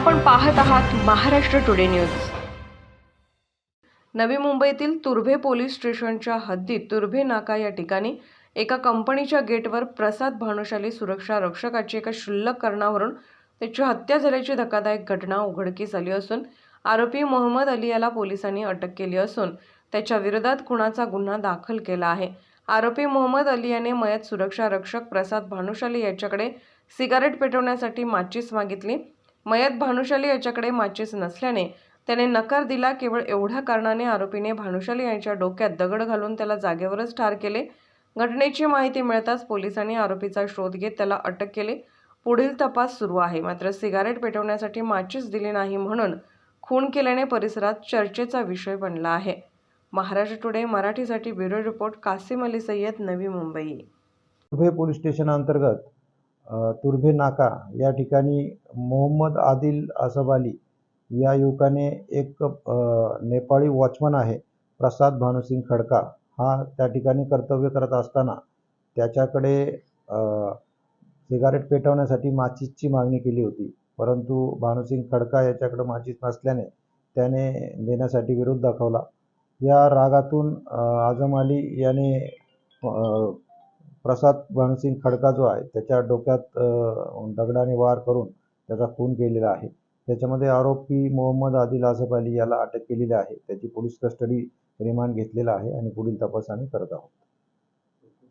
आपण पाहत आहात महाराष्ट्र टुडे न्यूज। नवी मुंबईतील तुर्भे पोलीस स्टेशनच्या हद्दीत तुर्भे नाका या ठिकाणी एका कंपनीच्या गेटवर प्रसाद भानुशाली सुरक्षा रक्षकाची एका क्षुल्लक कारणावरून त्याची हत्या झाल्याची धक्कादायक घटना उघडकीस आली असून आरोपी मोहम्मद अली याला पोलिसांनी अटक केली असून त्याच्या विरोधात खुनाचा गुन्हा दाखल केला आहे। आरोपी मोहम्मद अली याने मयत सुरक्षा रक्षक प्रसाद भानुशाली याच्याकडे सिगारेट पेटवण्यासाठी माचीस मागितली। मयत भानुशाली याच्याकडे माचीस नसल्याने त्याने नकार दिला। केवळ एवढ्या कारणाने आरोपीने भानुशाली यांच्या डोक्यात दगड घालून त्याला जागेवरच ठार केले। घटनेची माहिती मिळताच पोलिसांनी आरोपीचा शोध घेत त्याला अटक केली। पुढील तपास सुरू आहे। मात्र सिगारेट पेटवण्यासाठी माचीस दिली नाही म्हणून खून केल्याने परिसरात चर्चेचा विषय बनला आहे। महाराष्ट्र टुडे मराठीसाठी bureau report Kasim Ali Sayyad, Navi Mumbai. Turbhe police station अंतर्गत तुर्भे नाका या ठिकाणी मोहम्मद आदिल असफ अली या युवकाने एक नेपाळी वॉचमन आहे प्रसाद भानुसिंग खडका हा त्या ठिकाणी कर्तव्य करत असताना त्याच्याकडे सिगारेट पेटवण्यासाठी माचीसची मागणी केली होती, परंतु भानुसिंग खडका याच्याकडे माचीस नसल्याने त्याने देण्यासाठी विरोध दाखवला। या रागातून आजम अली याने प्रसाद भानुसिंग खडका जो आहे त्याच्या डोक्यात दगडाने वार करून त्याचा खून केलेला आहे। त्याच्यामध्ये आरोपी मोहम्मद आदिल असफ अली याला अटक केलेली आहे। त्याची पोलीस कस्टडी रिमांड घेतलेला आहे आणि पुढील तपास आम्ही करत आहोत।